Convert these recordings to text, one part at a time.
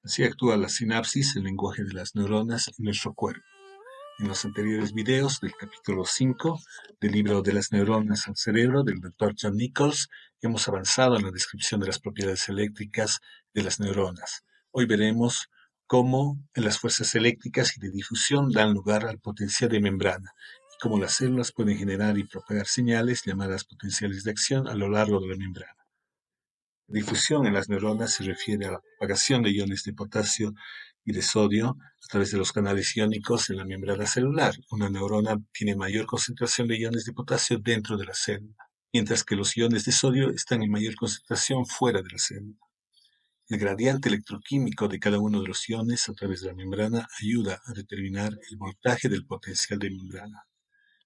Así actúa la sinapsis, el lenguaje de las neuronas en nuestro cuerpo. En los anteriores videos del capítulo 5 del libro de las neuronas al cerebro del Dr. John Nichols, hemos avanzado en la descripción de las propiedades eléctricas de las neuronas. Hoy veremos cómo las fuerzas eléctricas y de difusión dan lugar al potencial de membrana y cómo las células pueden generar y propagar señales llamadas potenciales de acción a lo largo de la membrana. La difusión en las neuronas se refiere a la propagación de iones de potasio y de sodio a través de los canales iónicos en la membrana celular. Una neurona tiene mayor concentración de iones de potasio dentro de la célula, mientras que los iones de sodio están en mayor concentración fuera de la célula. El gradiente electroquímico de cada uno de los iones a través de la membrana ayuda a determinar el voltaje del potencial de membrana.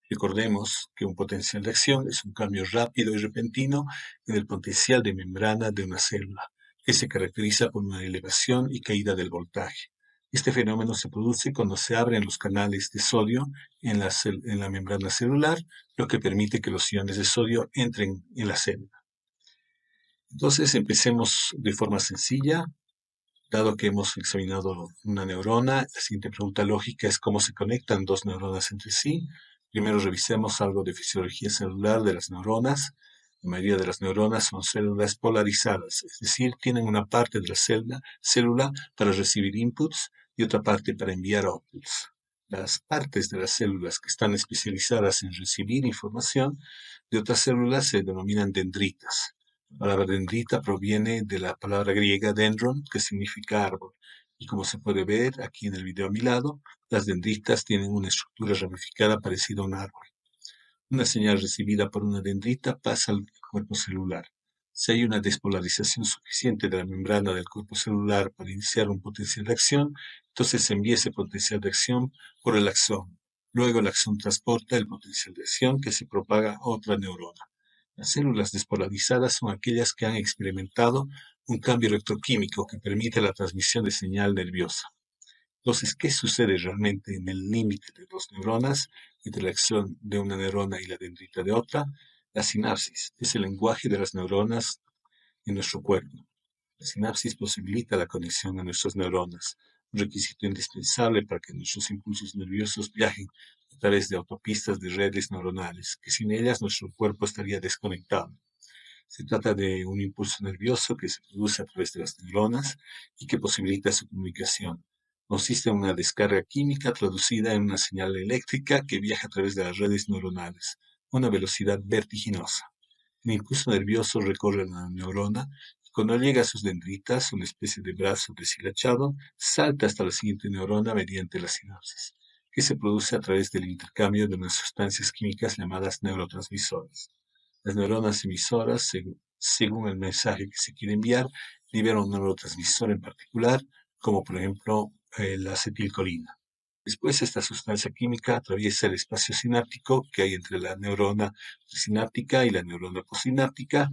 Recordemos que un potencial de acción es un cambio rápido y repentino en el potencial de membrana de una célula, que se caracteriza por una elevación y caída del voltaje. Este fenómeno se produce cuando se abren los canales de sodio en la membrana celular, lo que permite que los iones de sodio entren en la célula. Entonces, empecemos de forma sencilla. Dado que hemos examinado una neurona, la siguiente pregunta lógica es cómo se conectan dos neuronas entre sí. Primero revisemos algo de fisiología celular de las neuronas. La mayoría de las neuronas son células polarizadas, es decir, tienen una parte de la célula para recibir inputs y otra parte para enviar outputs. Las partes de las células que están especializadas en recibir información de otras células se denominan dendritas. La palabra dendrita proviene de la palabra griega dendron, que significa árbol. Y como se puede ver aquí en el video a mi lado, las dendritas tienen una estructura ramificada parecida a un árbol. Una señal recibida por una dendrita pasa al cuerpo celular. Si hay una despolarización suficiente de la membrana del cuerpo celular para iniciar un potencial de acción, entonces se envía ese potencial de acción por el axón. Luego el axón transporta el potencial de acción que se propaga a otra neurona. Las células despolarizadas son aquellas que han experimentado un cambio electroquímico que permite la transmisión de señal nerviosa. Entonces, ¿qué sucede realmente en el límite de dos neuronas, entre la acción de una neurona y la dendrita de otra? La sinapsis es el lenguaje de las neuronas en nuestro cuerpo. La sinapsis posibilita la conexión a nuestras neuronas, un requisito indispensable para que nuestros impulsos nerviosos viajen a través de autopistas de redes neuronales, que sin ellas nuestro cuerpo estaría desconectado. Se trata de un impulso nervioso que se produce a través de las neuronas y que posibilita su comunicación. Consiste en una descarga química traducida en una señal eléctrica que viaja a través de las redes neuronales a una velocidad vertiginosa. El impulso nervioso recorre la neurona y cuando llega a sus dendritas, una especie de brazo deshilachado, salta hasta la siguiente neurona mediante la sinapsis, que se produce a través del intercambio de unas sustancias químicas llamadas neurotransmisores. Las neuronas emisoras, según el mensaje que se quiere enviar, liberan un neurotransmisor en particular, como por ejemplo la acetilcolina. Después, esta sustancia química atraviesa el espacio sináptico que hay entre la neurona sináptica y la neurona postsináptica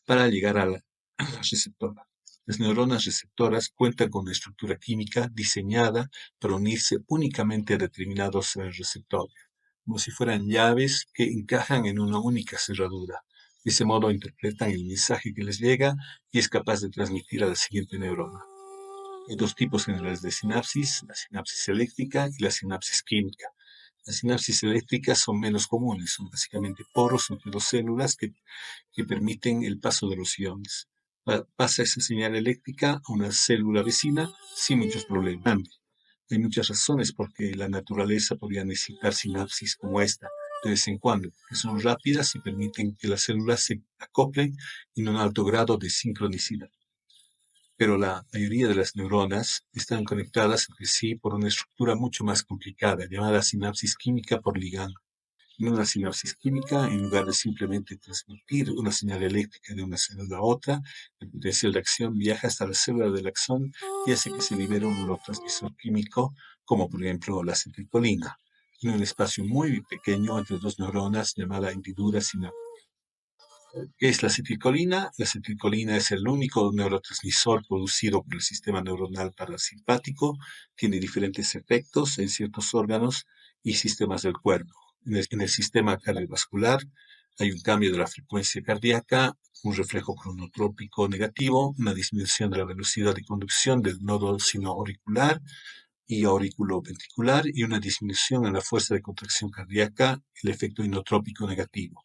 para llegar a la receptora. Las neuronas receptoras cuentan con una estructura química diseñada para unirse únicamente a determinados receptores, como si fueran llaves que encajan en una única cerradura. De ese modo interpretan el mensaje que les llega y es capaz de transmitir a la siguiente neurona. Hay dos tipos generales de sinapsis, la sinapsis eléctrica y la sinapsis química. Las sinapsis eléctricas son menos comunes, son básicamente poros entre dos células que permiten el paso de los iones. Pasa esa señal eléctrica a una célula vecina sin muchos problemas. Hay muchas razones por qué la naturaleza podría necesitar sinapsis como esta de vez en cuando, que son rápidas y permiten que las células se acoplen en un alto grado de sincronicidad. Pero la mayoría de las neuronas están conectadas entre sí por una estructura mucho más complicada, llamada sinapsis química por ligando. En una sinapsis química, en lugar de simplemente transmitir una señal eléctrica de una célula a otra, el potencial de acción viaja hasta la célula del axón y hace que se libere un neurotransmisor químico, como por ejemplo la acetilcolina, en un espacio muy pequeño entre dos neuronas llamada hendidura sináptica. ¿Qué es la acetilcolina? La acetilcolina es el único neurotransmisor producido por el sistema neuronal parasimpático. Tiene diferentes efectos en ciertos órganos y sistemas del cuerpo. En el sistema cardiovascular Hay un cambio de la frecuencia cardíaca, un reflejo cronotrópico negativo, una disminución de la velocidad de conducción del nodo sinoauricular y auriculoventricular y una disminución en la fuerza de contracción cardíaca, el efecto inotrópico negativo.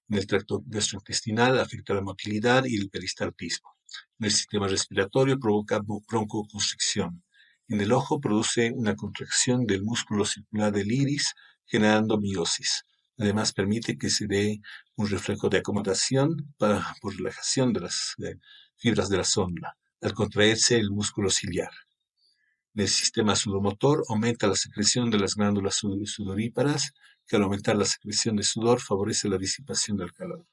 En el tracto gastrointestinal afecta la motilidad y el peristaltismo. En el sistema respiratorio provoca broncoconstricción. En el ojo produce una contracción del músculo circular del iris, generando miosis. Además, permite que se dé un reflejo de acomodación por relajación de las fibras de la sonda, al contraerse el músculo ciliar. En el sistema sudomotor aumenta la secreción de las glándulas sudoríparas, que al aumentar la secreción de sudor favorece la disipación del calor.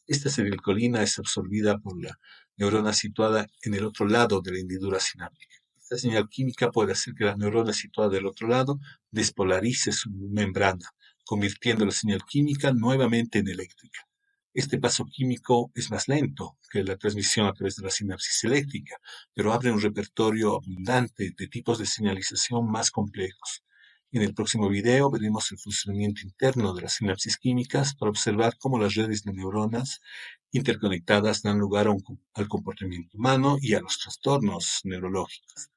Esta acetilcolina es absorbida por la neurona situada en el otro lado de la hendidura sináptica. Esta señal química puede hacer que la neurona situada del otro lado despolarice su membrana, convirtiendo la señal química nuevamente en eléctrica. Este paso químico es más lento que la transmisión a través de la sinapsis eléctrica, pero abre un repertorio abundante de tipos de señalización más complejos. En el próximo video veremos el funcionamiento interno de las sinapsis químicas para observar cómo las redes de neuronas interconectadas dan lugar al comportamiento humano y a los trastornos neurológicos.